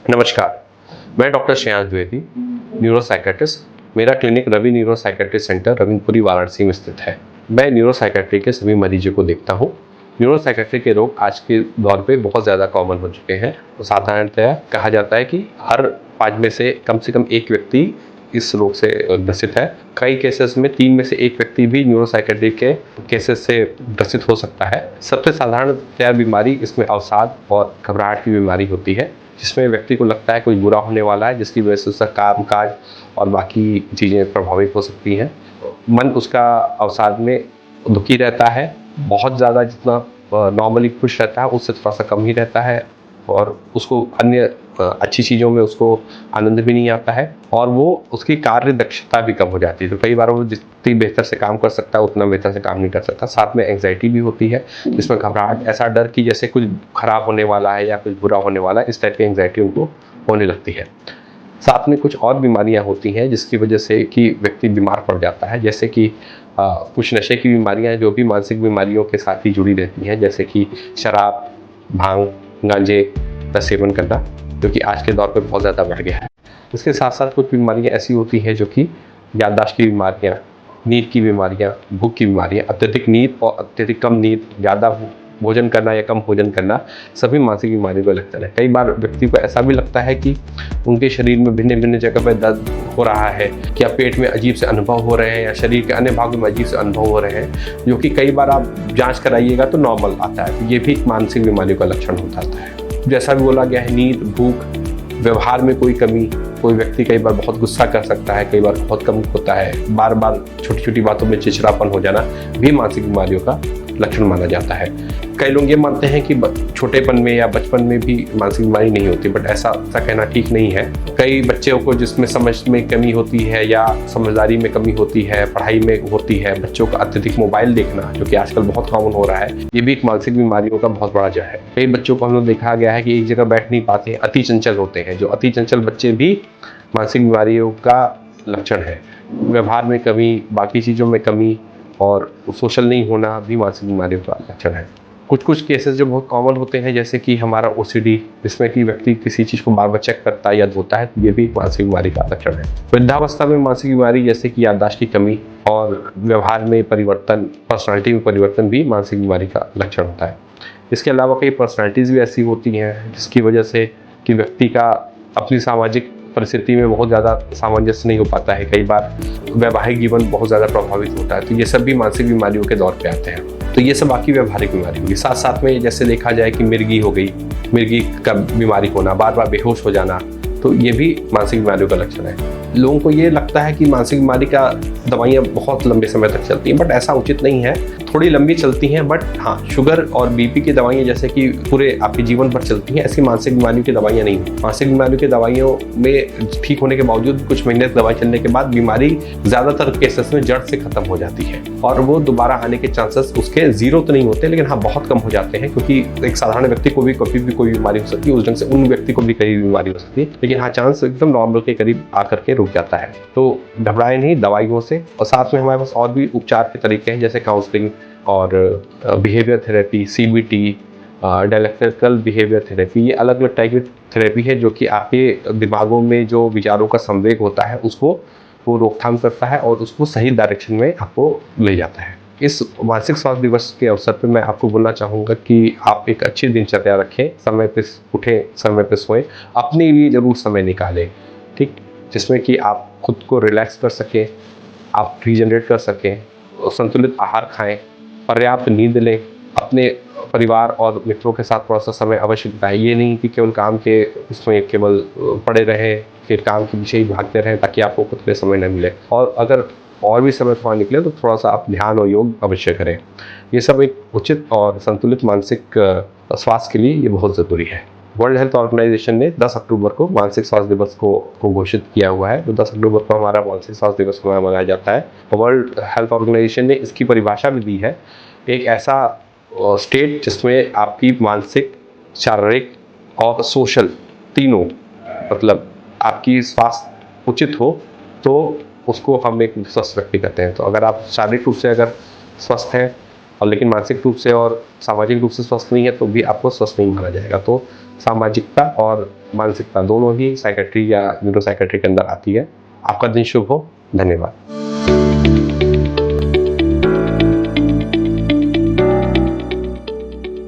नमस्कार, मैं doctor Shreyansh Dwivedi, neuropsychiatrist. मेरा clinic Ravi neuro psychiatry centre Ravindrapuri Varanasi में स्थित है। मैं न्यूरो साइकियाट्री के सभी मरीजों को देखता हूँ। न्यूरो साइकियाट्री के रोग आज के दौर पे बहुत ज़्यादा कॉमन हो चुके हैं। तो साधारणतया कहा जाता है कि हर 5 में से कम एक व्यक्ति इस रोग से ग्रसित है। कई केसेस में 3 में से 1 व्यक्ति भी न्यूरो साइकियाट्री के केसेस से ग्रसित हो सकता है। सबसे साधारणतया बीमारी इसमें अवसाद और घबराहट की बीमारी होती है, जिसमें व्यक्ति को लगता है कुछ बुरा होने वाला है, जिसकी वजह से उसका काम काज और बाकी चीज़ें प्रभावित हो सकती हैं। मन उसका अवसाद में दुखी रहता है, बहुत ज़्यादा जितना नॉर्मली खुश रहता है उससे थोड़ा सा कम ही रहता है, और उसको अन्य अच्छी चीज़ों में उसको आनंद भी नहीं आता है, और वो उसकी कार्य दक्षता भी कम हो जाती है। तो कई बार वो जितनी बेहतर से काम कर सकता है उतना बेहतर से काम नहीं कर सकता। साथ में एंग्जाइटी भी होती है, जिसमें घबराहट, ऐसा डर कि जैसे कुछ खराब होने वाला है या कुछ बुरा होने वाला है, इस टाइप की एंग्जाइटी उनको होने लगती है। साथ में कुछ और बीमारियां होती हैं जिसकी वजह से कि व्यक्ति बीमार पड़ जाता है, जैसे कि कुछ नशे की बीमारियां जो भी मानसिक बीमारियों के साथ ही जुड़ी रहती हैं, जैसे कि शराब, भांग, गांजे का सेवन करना, जो कि आज के दौर पे बहुत ज़्यादा बढ़ गया है। इसके साथ साथ कुछ बीमारियां ऐसी होती हैं जो कि याददाश्त की बीमारियां, नींद की बीमारियां, भूख की बीमारियां, अत्यधिक नींद और अत्यधिक कम नींद, ज़्यादा भोजन करना या कम भोजन करना, सभी मानसिक बीमारियों का लक्षण है। कई बार व्यक्ति को ऐसा भी लगता है कि उनके शरीर में भिन्न भिन्न जगह पर दर्द हो रहा है, क्या पेट में अजीब से अनुभव हो रहे हैं या शरीर के अन्य भागों में अजीब से अनुभव हो रहे हैं, जो कि कई बार आप जांच कराइएगा तो नॉर्मल आता है। तो ये भी मानसिक बीमारियों का लक्षण हो जाता है। जैसा भी बोला गया है, नींद, भूख, व्यवहार में कोई कमी, कोई व्यक्ति कई बार बहुत गुस्सा कर सकता है, कई बार बहुत कम होता है, बार बार छोटी छोटी बातों में चिड़चिड़ापन हो जाना भी मानसिक बीमारियों का लक्षण माना जाता है। कई लोग ये मानते हैं कि छोटेपन में या बचपन में भी मानसिक बीमारी नहीं होती, बट ऐसा कहना ठीक नहीं है। कई बच्चों को जिसमें समझ में कमी होती है या समझदारी में कमी होती है, पढ़ाई में होती है, बच्चों का अत्यधिक मोबाइल देखना, जो कि आजकल बहुत कॉमन हो रहा है, ये भी एक मानसिक बीमारियों का बहुत बड़ा जड़ है। कई बच्चों को हम लोग देखा गया है कि एक जगह बैठ नहीं पाते, अति चंचल होते हैं। जो अति चंचल बच्चे भी मानसिक बीमारियों का लक्षण है। व्यवहार में कमी, बाकी चीज़ों में कमी और सोशल नहीं होना भी मानसिक बीमारियों का लक्षण है। कुछ केसेस जो बहुत कॉमन होते हैं, जैसे कि हमारा ओसीडी, जिसमें कि व्यक्ति किसी चीज़ को बार बार चेक करता है या धोता है, तो ये भी मानसिक बीमारी का लक्षण है। वृद्धावस्था में मानसिक बीमारी जैसे कि याददाश्त की कमी और व्यवहार में परिवर्तन, पर्सनालिटी में परिवर्तन भी मानसिक बीमारी का लक्षण होता है। इसके अलावा कई पर्सनालिटीज़ भी ऐसी होती हैं जिसकी वजह से कि व्यक्ति का अपनी सामाजिक परिस्थिति में बहुत ज़्यादा सामंजस्य नहीं हो पाता है। कई बार वैवाहिक जीवन बहुत ज़्यादा प्रभावित होता है। तो ये सब भी मानसिक बीमारियों के दौर पे आते हैं। तो ये सब बाकी व्यवहारिक बीमारी होगी। साथ साथ में जैसे देखा जाए कि मिर्गी हो गई, मिर्गी का बीमारी होना, बार बार बेहोश हो जाना, तो ये भी मानसिक बीमारियों का लक्षण है। लोगों को ये लगता है कि मानसिक बीमारी का दवाइयाँ बहुत लंबे समय तक चलती हैं, बट ऐसा उचित नहीं है। थोड़ी लंबी चलती हैं, बट हाँ, शुगर और बीपी की दवाइयाँ जैसे कि पूरे आपके जीवन भर चलती हैं, ऐसी मानसिक बीमारियों की दवाइयाँ नहीं। मानसिक बीमारियों की दवाइयों में ठीक होने के बावजूद कुछ महीने दवाई चलने के बाद बीमारी ज़्यादातर केसेस में जड़ से खत्म हो जाती है, और वो दोबारा आने के चांसेस उसके जीरो तो नहीं होते, लेकिन हाँ बहुत कम हो जाते हैं। क्योंकि एक साधारण व्यक्ति को भी कभी भी कोई बीमारी हो सकती है, उस ढंग से उन व्यक्ति को भी कई बीमारी हो सकती है, लेकिन हाँ चांस एकदम नॉर्मल के करीब आकर के रुक जाता है। तो घबराए नहीं दवाइयों से। और साथ में हमारे पास और भी उपचार के तरीके हैं, जैसे काउंसलिंग और behaviour therapy, CBT, dialectical behaviour therapy. ये अलग अलग टाइप की थेरेपी है जो कि आपके दिमागों में जो विचारों का संवेग होता है उसको वो रोकथाम करता है और उसको सही डायरेक्शन में आपको ले जाता है। इस मानसिक स्वास्थ्य दिवस के अवसर पर मैं आपको बोलना चाहूँगा कि आप एक अच्छी दिनचर्या रखें, समय पे उठें, समय पे सोएं, अपने लिए ज़रूर समय निकालें, ठीक, जिसमें कि आप खुद को रिलैक्स कर सकें, आप रीजनरेट कर सकें, संतुलित आहार खाएं, पर्याप्त नींद लें, अपने परिवार और मित्रों के साथ थोड़ा सा समय अवश्य बिताएं। ये नहीं कि केवल काम के उसमें केवल पड़े रहें, फिर काम के पीछे ही भागते रहें ताकि आपको खुद के समय न मिले। और अगर और भी समय थोड़ा निकले तो थोड़ा सा आप ध्यान और योग अवश्य करें। ये सब एक उचित और संतुलित मानसिक स्वास्थ्य के लिए ये बहुत ज़रूरी है। वर्ल्ड हेल्थ ऑर्गेनाइजेशन ने 10 अक्टूबर को मानसिक स्वास्थ्य दिवस को घोषित किया हुआ है। तो 10 अक्टूबर को हमारा मानसिक स्वास्थ्य दिवस मनाया जाता है। वर्ल्ड हेल्थ ऑर्गेनाइजेशन ने इसकी परिभाषा भी दी है, एक ऐसा स्टेट जिसमें आपकी मानसिक, शारीरिक और सोशल तीनों, मतलब आपकी स्वास्थ्य उचित हो, तो उसको हम एक स्वस्थ व्यक्ति कहते हैं। तो अगर आप शारीरिक रूप से अगर स्वस्थ हैं और लेकिन मानसिक रूप से और सामाजिक रूप से स्वस्थ नहीं है तो भी आपको स्वस्थ नहीं माना जाएगा। तो सामाजिकता और मानसिकता दोनों ही साइकेट्री या न्यूरो साइकेट्री के अंदर आती है। आपका दिन शुभ हो। धन्यवाद।